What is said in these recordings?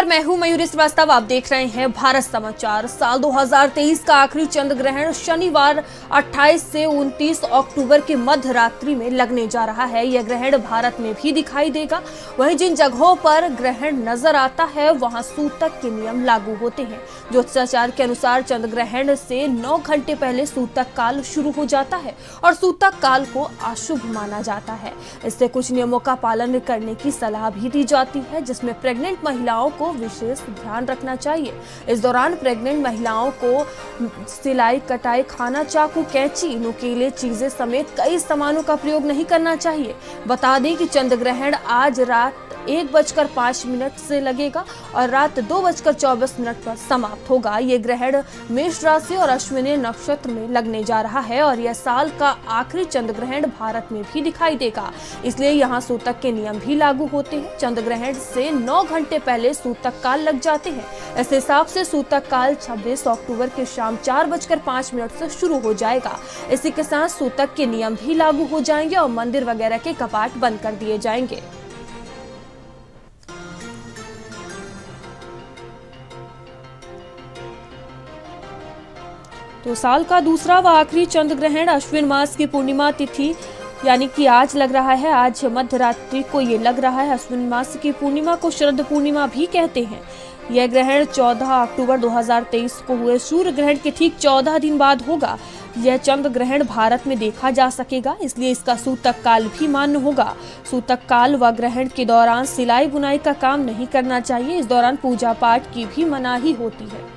नमस्कार, मैं हूं मयूरी श्रीवास्तव। आप देख रहे हैं भारत समाचार। साल 2023 का आखिरी चंद्र ग्रहण शनिवार 28 से 29 अक्टूबर की मध्य रात्रि में लगने जा रहा है। यह ग्रहण भारत में भी दिखाई देगा। वहीं जिन जगहों पर ग्रहण नजर आता है वहां सूतक के नियम लागू होते हैं। ज्योतिषाचार के अनुसार चंद्र ग्रहण से 9 घंटे पहले सूतक काल शुरू हो जाता है और सूतक काल को अशुभ माना जाता है। इससे कुछ नियमों का पालन करने की सलाह भी दी जाती है, जिसमें प्रेग्नेंट महिलाओं को विशेष ध्यान रखना चाहिए। इस दौरान प्रेग्नेंट महिलाओं को सिलाई, कटाई, खाना, चाकू, कैंची, नुकीले चीजें समेत कई सामानों का प्रयोग नहीं करना चाहिए। बता दें कि चंद्र ग्रहण आज रात 1:05 से लगेगा और रात 2:24 पर समाप्त होगा। ये ग्रहण मेष राशि और अश्विनी नक्षत्र में लगने जा रहा है और यह साल का आखिरी चंद्र ग्रहण भारत में भी दिखाई देगा। इसलिए यहाँ सूतक के नियम भी लागू होते हैं। चंद्र ग्रहण से 9 घंटे पहले सूतक काल लग जाते हैं। इस हिसाब से सूतक काल 26 अक्टूबर के शाम 4:05 से शुरू हो जाएगा। इसी के साथ सूतक के नियम भी लागू हो जाएंगे और मंदिर वगैरह के कपाट बंद कर दिए जाएंगे। तो साल का दूसरा व आखिरी चंद्र ग्रहण अश्विन मास की पूर्णिमा तिथि यानी कि आज लग रहा है। आज मध्य रात्रि को ये लग रहा है। अश्विन मास की पूर्णिमा को शरद पूर्णिमा भी कहते हैं। यह ग्रहण 14 अक्टूबर 2023 को हुए सूर्य ग्रहण के ठीक 14 दिन बाद होगा। यह चंद्र ग्रहण भारत में देखा जा सकेगा, इसलिए इसका सूतक काल भी मान्य होगा। सूतक काल व ग्रहण के दौरान सिलाई बुनाई का काम नहीं करना चाहिए। इस दौरान पूजा पाठ की भी मनाही होती है।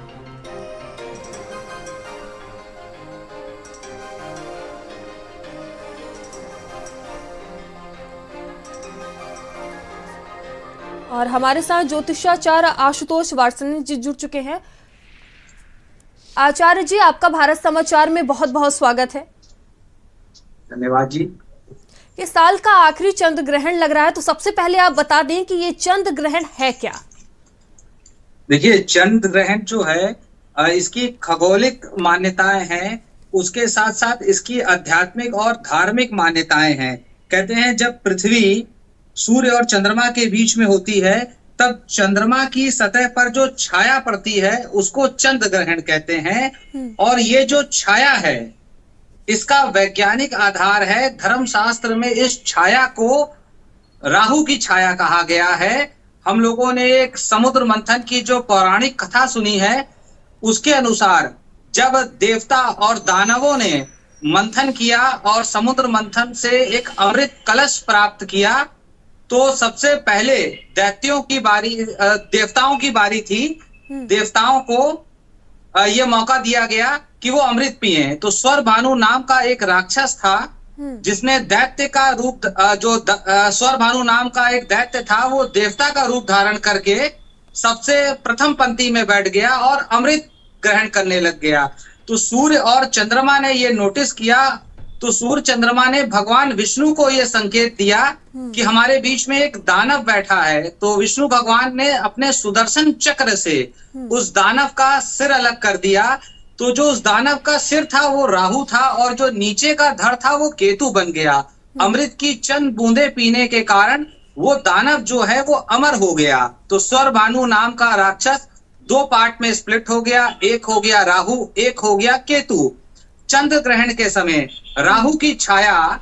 और हमारे साथ ज्योतिषाचार्य आशुतोष वार्ष्णेय जी जुड़ चुके हैं। आचार्य जी, आपका भारत समाचार में बहुत बहुत स्वागत है। धन्यवाद जी। ये साल का आखिरी चंद्र ग्रहण लग रहा है, तो सबसे पहले आप बता दें कि ये चंद्र ग्रहण है क्या? देखिए, चंद्र ग्रहण जो है इसकी खगोलिक मान्यताएं हैं, उसके साथ साथ इसकी आध्यात्मिक और धार्मिक मान्यताएं हैं। कहते हैं जब पृथ्वी सूर्य और चंद्रमा के बीच में होती है तब चंद्रमा की सतह पर जो छाया पड़ती है उसको चंद्र ग्रहण कहते हैं। और ये जो छाया है इसका वैज्ञानिक आधार है। धर्मशास्त्र में इस छाया को राहु की छाया कहा गया है। हम लोगों ने एक समुद्र मंथन की जो पौराणिक कथा सुनी है उसके अनुसार जब देवता और दानवों ने मंथन किया और समुद्र मंथन से एक अमृत कलश प्राप्त किया तो सबसे पहले देवताओं की बारी थी। देवताओं को यह मौका दिया गया कि वो अमृत पिए। तो स्वर भानु नाम का एक राक्षस था जिसने दैत्य का रूप स्वर भानु नाम का एक दैत्य था, वो देवता का रूप धारण करके सबसे प्रथम पंक्ति में बैठ गया और अमृत ग्रहण करने लग गया। तो सूर्य और चंद्रमा ने ये नोटिस किया तो सूर्य चंद्रमा ने भगवान विष्णु को यह संकेत दिया कि हमारे बीच में एक दानव बैठा है। तो विष्णु भगवान ने अपने सुदर्शन चक्र से उस दानव का सिर अलग कर दिया। तो जो उस दानव का सिर था वो राहु था और जो नीचे का धड़ था वो केतु बन गया। अमृत की चंद बूंदे पीने के कारण वो दानव जो है वो अमर हो गया। तो स्वर भानु नाम का राक्षस 2 पार्ट में स्प्लिट हो गया। एक हो गया राहु, एक हो गया केतु। चंद्र ग्रहण के समय राहु की छाया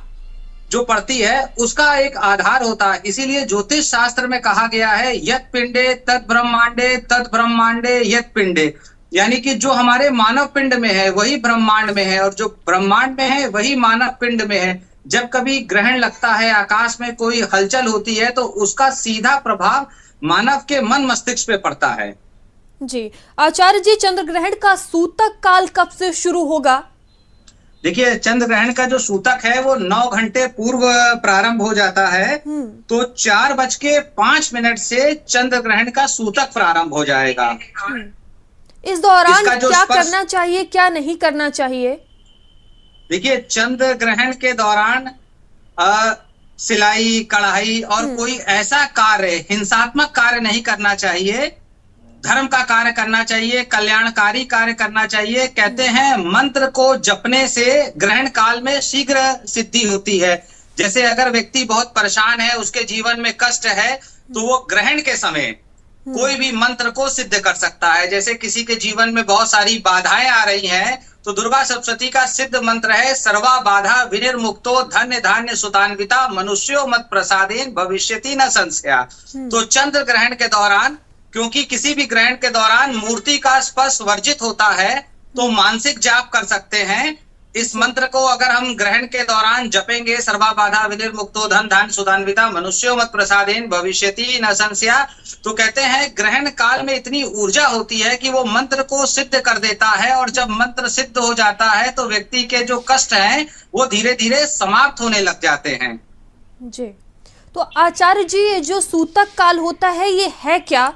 जो पड़ती है उसका एक आधार होता है। इसीलिए ज्योतिष शास्त्र में कहा गया है यत् पिंडे तत् ब्रह्मांडे यत् पिंडे, यानी कि जो हमारे मानव पिंड में है वही ब्रह्मांड में है और जो ब्रह्मांड में है वही मानव पिंड में है। जब कभी ग्रहण लगता है, आकाश में कोई हलचल होती है तो उसका सीधा प्रभाव मानव के मन मस्तिष्क पे पड़ता है। जी आचार्य जी, चंद्र ग्रहण का सूतक काल कब से शुरू होगा? देखिए, चंद्र ग्रहण का जो सूतक है वो 9 घंटे पूर्व प्रारंभ हो जाता है। तो 4:05 से चंद्र ग्रहण का सूतक प्रारंभ हो जाएगा। इस दौरान क्या करना चाहिए, क्या नहीं करना चाहिए? देखिए, चंद्र ग्रहण के दौरान सिलाई, कढ़ाई और कोई ऐसा कार्य, हिंसात्मक कार्य नहीं करना चाहिए। धर्म का कार्य करना चाहिए, कल्याणकारी कार्य करना चाहिए। कहते हैं मंत्र को जपने से ग्रहण काल में शीघ्र सिद्धि होती है। जैसे अगर व्यक्ति बहुत परेशान है, उसके जीवन में कष्ट है, तो वो ग्रहण के समय कोई भी मंत्र को सिद्ध कर सकता है। जैसे किसी के जीवन में बहुत सारी बाधाएं आ रही हैं, तो दुर्गा सप्तशती का सिद्ध मंत्र है सर्वा बाधा विनिर्मुक्तो धन्य धान्य सुतान्विता मनुष्यो मत प्रसादेन भविष्यति न संशया। तो चंद्र ग्रहण के दौरान, क्योंकि किसी भी ग्रहण के दौरान मूर्ति का स्पर्श वर्जित होता है, तो मानसिक जाप कर सकते हैं। इस मंत्र को अगर हम ग्रहण के दौरान जपेंगे, सर्वा बाधा विनिर्मुक्तो धन धान्य सुधान्विता मनुष्यो मत प्रसादेन भविष्यति न संशया, तो कहते हैं ग्रहण काल में इतनी ऊर्जा होती है कि वो मंत्र को सिद्ध कर देता है, और जब मंत्र सिद्ध हो जाता है तो व्यक्ति के जो कष्ट हैं वो धीरे धीरे समाप्त होने लग जाते हैं। जी, तो आचार्य जी, ये जो सूतक काल होता है ये है क्या?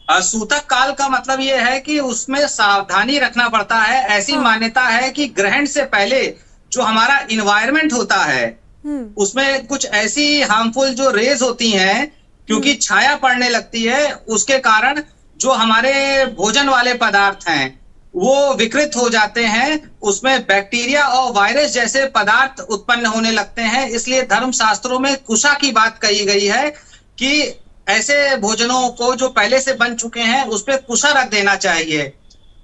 सूतक काल का मतलब ये है कि उसमें सावधानी रखना पड़ता है। ऐसी मान्यता है कि ग्रहण से पहले जो हमारा इन्वायरमेंट होता है उसमें कुछ ऐसी हार्मफुल जो रेज होती हैं, क्योंकि छाया पड़ने लगती है, उसके कारण जो हमारे भोजन वाले पदार्थ हैं वो विकृत हो जाते हैं, उसमें बैक्टीरिया और वायरस जैसे पदार्थ उत्पन्न होने लगते हैं। इसलिए धर्म शास्त्रों में कुशा की बात कही गई है कि ऐसे भोजनों को जो पहले से बन चुके हैं उस पे कुशा रख देना चाहिए।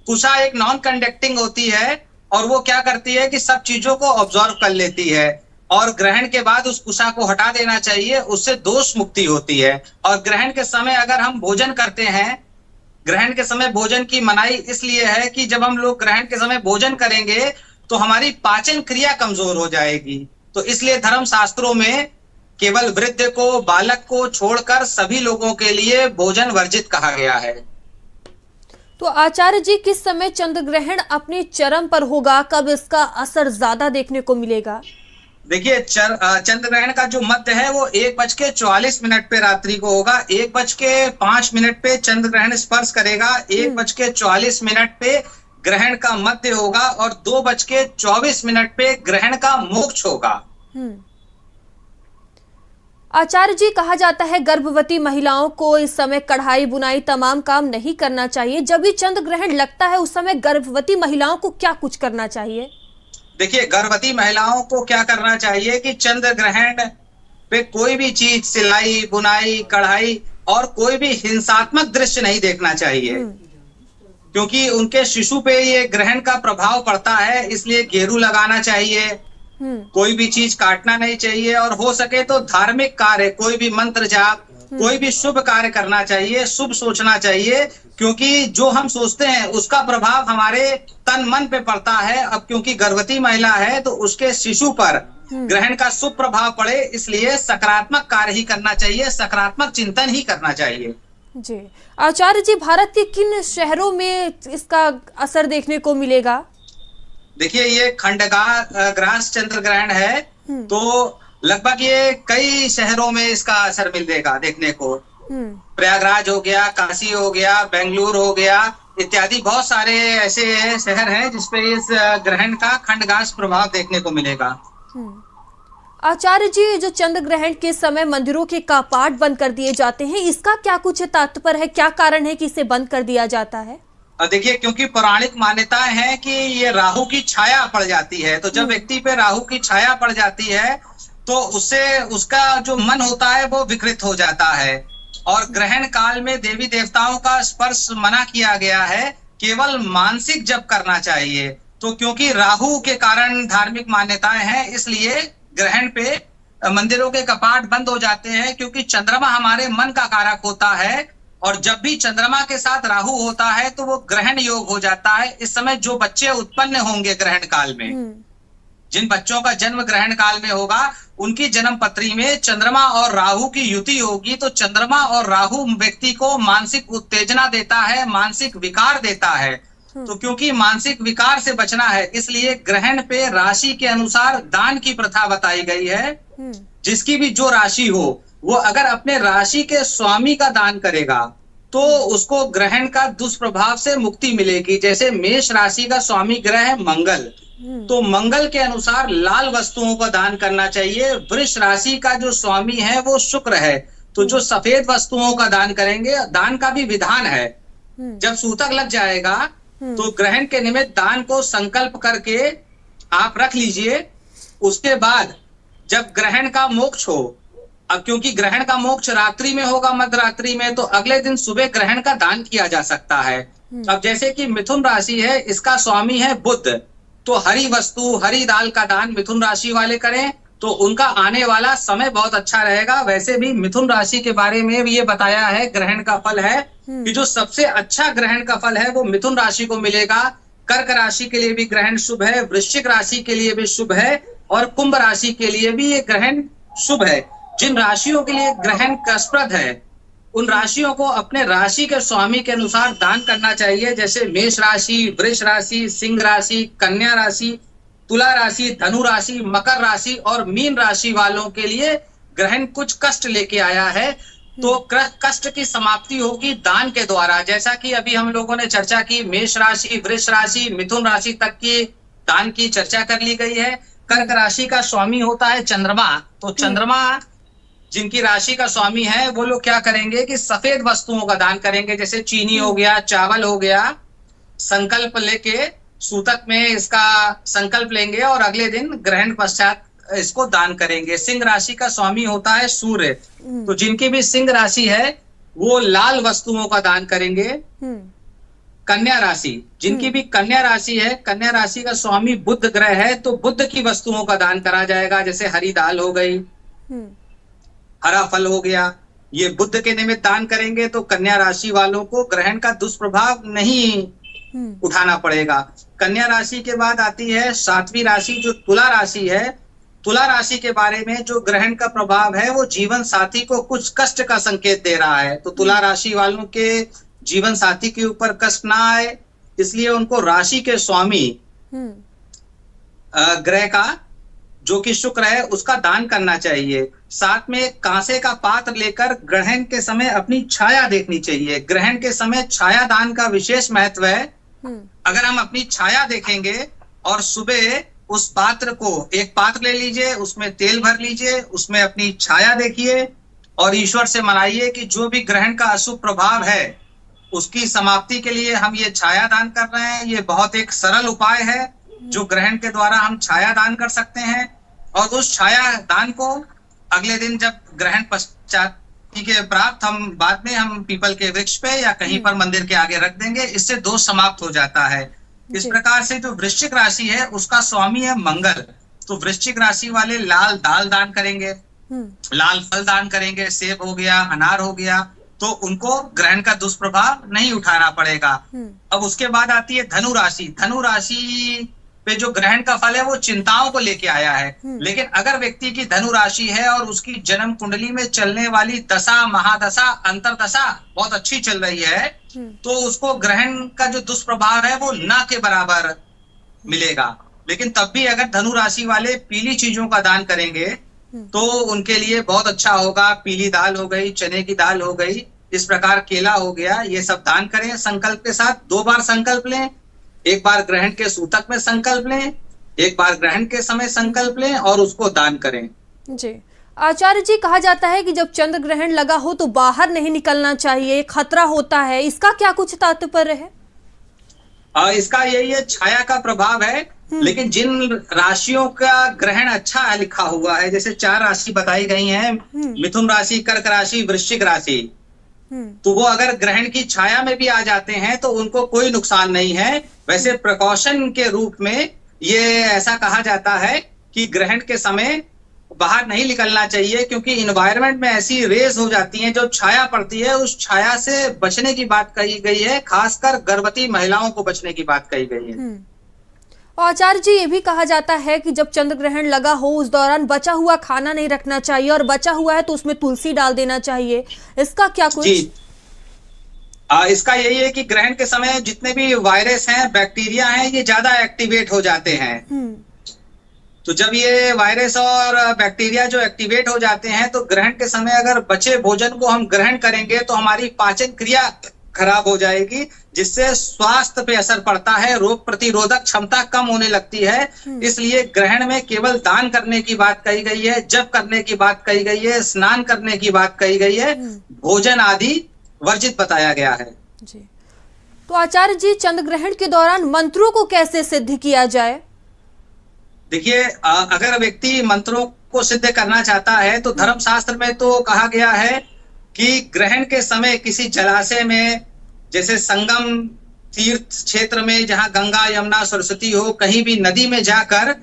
कुशा एक नॉन कंडक्टिंग होती है और वो क्या करती है कि सब चीजों को ऑब्जॉर्व कर लेती है, और ग्रहण के बाद उस कुशा को हटा देना चाहिए, उससे दोष मुक्ति होती है। और ग्रहण के समय अगर हम भोजन करते हैं, ग्रहण के समय भोजन की मनाही इसलिए है कि जब हम लोग ग्रहण के समय भोजन करेंगे तो हमारी पाचन क्रिया कमजोर हो जाएगी। तो इसलिए धर्म शास्त्रों में केवल वृद्ध को, बालक को छोड़कर सभी लोगों के लिए भोजन वर्जित कहा गया है। तो आचार्य जी, किस समय चंद्र ग्रहण अपने चरम पर होगा? कब इसका असर ज्यादा देखने को मिलेगा? देखिए, चंद्र ग्रहण का जो मध्य है वो 1:44 पे रात्रि को होगा। 1:05 पे चंद्र ग्रहण स्पर्श करेगा, 1:44 पे ग्रहण का मध्य होगा, और 2:24 पे ग्रहण का मोक्ष होगा। आचार्य जी, कहा जाता है गर्भवती महिलाओं को इस समय कढ़ाई बुनाई तमाम काम नहीं करना चाहिए। जब भी चंद्र ग्रहण लगता है उस समय गर्भवती महिलाओं को क्या कुछ करना चाहिए? देखिए, गर्भवती महिलाओं को क्या करना चाहिए कि चंद्र ग्रहण पे कोई भी चीज, सिलाई, बुनाई, कढ़ाई और कोई भी हिंसात्मक दृश्य नहीं देखना चाहिए, क्योंकि उनके शिशु पे ये ग्रहण का प्रभाव पड़ता है। इसलिए घेरू लगाना चाहिए, कोई भी चीज काटना नहीं चाहिए, और हो सके तो धार्मिक कार्य, कोई भी मंत्र जाप, कोई भी शुभ कार्य करना चाहिए, शुभ सोचना चाहिए, क्योंकि जो हम सोचते हैं उसका प्रभाव हमारे तन मन पे पड़ता है। अब क्योंकि गर्भवती महिला है तो उसके शिशु पर ग्रहण का शुभ प्रभाव पड़े, इसलिए सकारात्मक कार्य ही करना चाहिए, सकारात्मक चिंतन ही करना चाहिए। जी, आचार्य जी, भारत के किन शहरों में इसका असर देखने को मिलेगा? देखिए, ये खंडग्रास चंद्र ग्रहण है, तो लगभग ये कई शहरों में इसका असर मिलेगा देखने को। प्रयागराज हो गया, काशी हो गया, बेंगलुरु हो गया, इत्यादि बहुत सारे ऐसे शहर हैं जिसपे इस ग्रहण का खंडग्रास प्रभाव देखने को मिलेगा। आचार्य जी, जो चंद्र ग्रहण के समय मंदिरों के कपाट बंद कर दिए जाते हैं, इसका क्या कुछ तात्पर्य है? क्या कारण है कि इसे बंद कर दिया जाता है? देखिए, क्योंकि पौराणिक मान्यताएं हैं कि ये राहु की छाया पड़ जाती है, तो जब व्यक्ति पे राहु की छाया पड़ जाती है तो उससे उसका जो मन होता है वो विकृत हो जाता है। और ग्रहण काल में देवी देवताओं का स्पर्श मना किया गया है, केवल मानसिक जप करना चाहिए। तो क्योंकि राहु के कारण धार्मिक मान्यताएं हैं, इसलिए ग्रहण पे मंदिरों के कपाट बंद हो जाते हैं, क्योंकि चंद्रमा हमारे मन का कारक होता है, और जब भी चंद्रमा के साथ राहु होता है तो वो ग्रहण योग हो जाता है। इस समय जो बच्चे उत्पन्न होंगे ग्रहण काल में, जिन बच्चों का जन्म ग्रहण काल में होगा, उनकी जन्म पत्री में चंद्रमा और राहु की युति होगी। तो चंद्रमा और राहु व्यक्ति को मानसिक उत्तेजना देता है, मानसिक विकार देता है। तो क्योंकि मानसिक विकार से बचना है, इसलिए ग्रहण पे राशि के अनुसार दान की प्रथा बताई गई है। जिसकी भी जो राशि हो, वो अगर अपने राशि के स्वामी का दान करेगा तो उसको ग्रहण का दुष्प्रभाव से मुक्ति मिलेगी। जैसे मेष राशि का स्वामी ग्रह है मंगल, तो मंगल के अनुसार लाल वस्तुओं का दान करना चाहिए। वृष राशि का जो स्वामी है वो शुक्र है, तो जो सफेद वस्तुओं का दान करेंगे। दान का भी विधान है, जब सूतक लग जाएगा तो ग्रहण के निमित्त दान को संकल्प करके आप रख लीजिए। उसके बाद जब ग्रहण का मोक्ष हो अब क्योंकि ग्रहण का मोक्ष रात्रि में होगा, मध्य रात्रि में, तो अगले दिन सुबह ग्रहण का दान किया जा सकता है। अब जैसे कि मिथुन राशि है, इसका स्वामी है बुध, तो हरी वस्तु, हरी दाल का दान मिथुन राशि वाले करें तो उनका आने वाला समय बहुत अच्छा रहेगा। वैसे भी मिथुन राशि के बारे में भी ये बताया है, ग्रहण का फल है कि जो सबसे अच्छा ग्रहण का फल है वो मिथुन राशि को मिलेगा। कर्क राशि के लिए भी ग्रहण शुभ है, वृश्चिक राशि के लिए भी शुभ है और कुंभ राशि के लिए भी ये ग्रहण शुभ है। जिन राशियों के लिए ग्रहण कष्टप्रद है उन राशियों को अपने राशि के स्वामी के अनुसार दान करना चाहिए। जैसे मेष राशि, वृष राशि, सिंह राशि, कन्या राशि, तुला राशि, धनु राशि, मकर राशि और मीन राशि वालों के लिए ग्रहण कुछ कष्ट लेके आया है, तो कष्ट की समाप्ति होगी दान के द्वारा। जैसा कि अभी हम लोगों ने चर्चा की, मेष राशि, वृष राशि, मिथुन राशि तक की दान की चर्चा कर ली गई है। कर्क राशि का स्वामी होता है चंद्रमा, तो चंद्रमा जिनकी राशि का स्वामी है वो लोग क्या करेंगे कि सफेद वस्तुओं का दान करेंगे, जैसे चीनी हो गया, चावल हो गया। संकल्प लेके सूतक में इसका संकल्प लेंगे और अगले दिन ग्रहण पश्चात इसको दान करेंगे। सिंह राशि का स्वामी होता है सूर्य, तो जिनकी भी सिंह राशि है वो लाल वस्तुओं का दान करेंगे। कन्या राशि, जिनकी भी कन्या राशि है, कन्या राशि का स्वामी बुध ग्रह है, तो बुध की वस्तुओं का दान करा जाएगा। जैसे हरी दाल हो गई, हरा फल हो गया, ये बुध के निमित्त दान करेंगे तो कन्या राशि वालों को ग्रहण का दुष्प्रभाव नहीं उठाना पड़ेगा। कन्या राशि के बाद आती है 7वीं राशि जो तुला राशि है। तुला राशि के बारे में जो ग्रहण का प्रभाव है वो जीवन साथी को कुछ कष्ट का संकेत दे रहा है, तो तुला राशि वालों के जीवन साथी के ऊपर कष्ट ना आए इसलिए उनको राशि के स्वामी ग्रह का जो कि शुक्र है उसका दान करना चाहिए। साथ में कांसे का पात्र लेकर ग्रहण के समय अपनी छाया देखनी चाहिए। ग्रहण के समय छाया दान का विशेष महत्व है। अगर हम अपनी छाया देखेंगे और सुबह उस पात्र को, एक पात्र ले लीजिए, उसमें तेल भर लीजिए, उसमें अपनी छाया देखिए और ईश्वर से मनाइए कि जो भी ग्रहण का अशुभ प्रभाव है उसकी समाप्ति के लिए हम ये छाया दान कर रहे हैं। ये बहुत एक सरल उपाय है जो ग्रहण के द्वारा हम छाया दान कर सकते हैं और उस छाया दान को अगले दिन जब ग्रहण पश्चात के प्राप्त हम बाद में हम पीपल के वृक्ष पे या कहीं पर मंदिर के आगे रख देंगे, इससे दोष समाप्त हो जाता है। इस प्रकार से जो वृश्चिक राशि है उसका स्वामी है मंगल, तो वृश्चिक राशि वाले लाल दाल दान करेंगे, लाल फल दान करेंगे, सेब हो गया, अनार हो गया, तो उनको ग्रहण का दुष्प्रभाव नहीं उठाना पड़ेगा। अब उसके बाद आती है धनु राशि। धनु राशि पे जो ग्रहण का फल है वो चिंताओं को लेके आया है, लेकिन अगर व्यक्ति की धनु राशि है और उसकी जन्म कुंडली में चलने वाली दशा, महादशा, अंतरदशा बहुत अच्छी चल रही है तो उसको ग्रहण का जो दुष्प्रभाव है वो ना के बराबर मिलेगा। लेकिन तब भी अगर धनु राशि वाले पीली चीजों का दान करेंगे तो उनके लिए बहुत अच्छा होगा। पीली दाल हो गई, चने की दाल हो गई, इस प्रकार केला हो गया, ये सब दान करें संकल्प के साथ। 2 बार संकल्प लें, एक बार ग्रहण के सूतक में संकल्प लें, एक बार ग्रहण के समय संकल्प लें और उसको दान करें। जी आचार्य जी, कहा जाता है कि जब चंद्र ग्रहण लगा हो तो बाहर नहीं निकलना चाहिए, खतरा होता है, इसका क्या कुछ तात्पर्य है? इसका यही है, छाया का प्रभाव है। लेकिन जिन राशियों का ग्रहण अच्छा है लिखा हुआ है, जैसे 4 राशि बताई गई हैं, मिथुन राशि, कर्क राशि, वृश्चिक राशि, तो वो अगर ग्रहण की छाया में भी आ जाते हैं तो उनको कोई नुकसान नहीं है। वैसे प्रिकॉशन के रूप में ये ऐसा कहा जाता है कि ग्रहण के समय बाहर नहीं निकलना चाहिए, क्योंकि इन्वायरमेंट में ऐसी रेज हो जाती हैं, जो छाया पड़ती है उस छाया से बचने की बात कही गई है, खासकर गर्भवती महिलाओं को बचने की बात कही गई है। और आचार्य जी, ये भी कहा जाता है कि जब चंद्र ग्रहण लगा हो उस दौरान बचा हुआ खाना नहीं रखना चाहिए और बचा हुआ है तो उसमें तुलसी डाल देना चाहिए, इसका क्या कुछ? जी इसका यही है कि ग्रहण के समय जितने भी वायरस हैं, बैक्टीरिया हैं, ये ज्यादा एक्टिवेट हो जाते हैं। तो जब ये वायरस और बैक्टीरिया जो एक्टिवेट हो जाते हैं तो ग्रहण के समय अगर बचे भोजन को हम ग्रहण करेंगे तो हमारी पाचन क्रिया खराब हो जाएगी, जिससे स्वास्थ्य पे असर पड़ता है, रोग प्रतिरोधक क्षमता कम होने लगती है। इसलिए ग्रहण में केवल दान करने की बात कही गई है, जप करने की बात कही गई है, स्नान करने की बात कही गई है, भोजन आदि वर्जित बताया गया है। जी तो आचार्य जी, चंद्र ग्रहण के दौरान मंत्रों को कैसे सिद्ध किया जाए? देखिए, अगर व्यक्ति मंत्रों को सिद्ध करना चाहता है तो धर्मशास्त्र में तो कहा गया है कि ग्रहण के समय किसी जलाशय में, जैसे संगम तीर्थ क्षेत्र में जहां गंगा यमुना सरस्वती हो, कहीं भी नदी में जाकर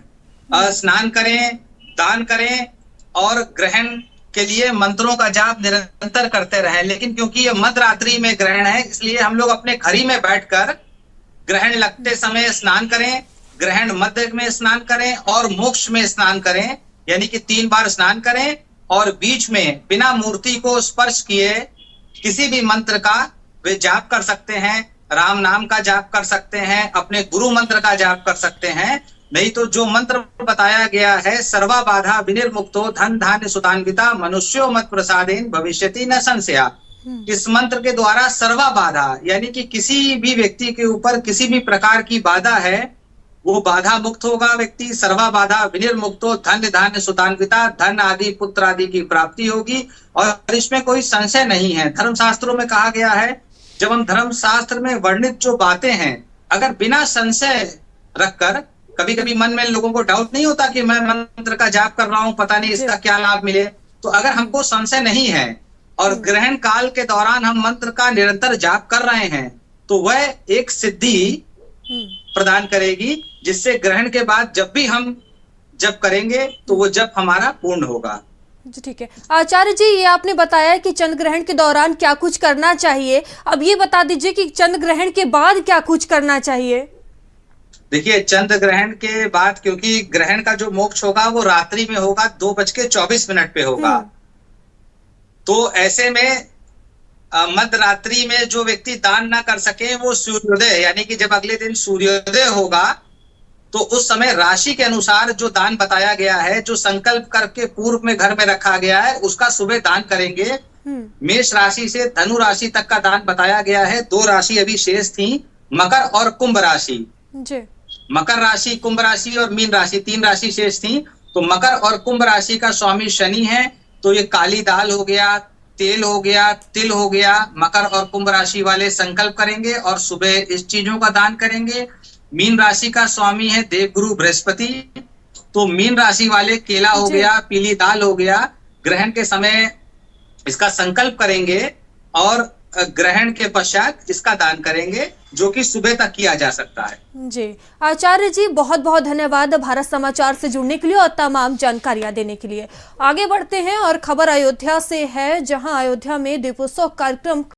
स्नान करें, दान करें और ग्रहण के लिए मंत्रों का जाप निरंतर करते रहें। लेकिन क्योंकि ये मध्यरात्रि में ग्रहण है, इसलिए हम लोग अपने घर ही में बैठकर ग्रहण लगते समय स्नान करें, ग्रहण मध्य में स्नान करें और मोक्ष में स्नान करें, यानी कि 3 बार स्नान करें और बीच में बिना मूर्ति को स्पर्श किए किसी भी मंत्र का वे जाप कर सकते हैं। राम नाम का जाप कर सकते हैं, अपने गुरु मंत्र का जाप कर सकते हैं। नहीं तो जो मंत्र बताया गया है, सर्वा बाधा विनिर्मुक्तो धन धान्य सुतान्विता मनुष्यो मत प्रसादेन भविष्यति न संशया। इस मंत्र के द्वारा सर्वा बाधा, यानी कि किसी भी व्यक्ति के ऊपर किसी भी प्रकार की बाधा है वो बाधा मुक्त होगा व्यक्ति। सर्वा बाधा विनिर्मुक्तो धन धान्य सुतान्विता, धन आदि पुत्र आदि की प्राप्ति होगी और इसमें कोई संशय नहीं है। धर्मशास्त्रों में कहा गया है, जब हम धर्मशास्त्र में वर्णित जो बातें हैं अगर बिना संशय रखकर, कभी कभी मन में लोगों को डाउट नहीं होता कि मैं मंत्र का जाप कर रहा हूं, पता नहीं इसका क्या लाभ मिले, तो अगर हमको संशय नहीं है और ग्रहण काल के दौरान हम मंत्र का निरंतर जाप कर रहे हैं तो वह एक सिद्धि प्रदान करेगी, जिससे ग्रहण के बाद जब भी हम जप करेंगे तो वो जप हमारा पूर्ण होगा। जी ठीक है। आचार्य जी, ये आपने बताया कि चंद्र ग्रहण के दौरान क्या कुछ करना चाहिए, अब ये बता दीजिए कि चंद्र ग्रहण के बाद क्या कुछ करना चाहिए। देखिए, चंद्र ग्रहण के बाद, क्योंकि ग्रहण का जो मोक्ष होगा वो रात्रि में होगा, 2:24 पे होगा, तो ऐसे में मध्य रात्रि में जो व्यक्ति दान ना कर सके वो सूर्योदय, यानी कि जब अगले दिन सूर्योदय होगा तो उस समय राशि के अनुसार जो दान बताया गया है, जो संकल्प करके पूर्व में घर में रखा गया है, उसका सुबह दान करेंगे। मेष राशि से धनु राशि तक का दान बताया गया है। 2 राशि अभी शेष थी, मकर और कुंभ राशि। मकर राशि, कुंभ राशि और मीन राशि, 3 राशि शेष थी। तो मकर और कुंभ राशि का स्वामी शनि है, तो ये काली दाल हो गया, तेल हो गया, तिल हो गया। मकर और कुंभ राशि वाले संकल्प करेंगे और सुबह इस चीजों का दान करेंगे। मीन राशि का स्वामी है देवगुरु बृहस्पति, तो मीन राशि वाले केला हो गया, पीली दाल हो गया। ग्रहण के समय इसका संकल्प करेंगे और ग्रहण के पश्चात इसका दान करेंगे, जो कि सुबह तक किया जा सकता है। जी आचार्य जी, बहुत बहुत धन्यवाद भारत समाचार से जुड़ने के लिए और तमाम जानकारियां देने के लिए। आगे बढ़ते हैं और खबर अयोध्या से है, जहां अयोध्या में दीपोत्सव कार्यक्रम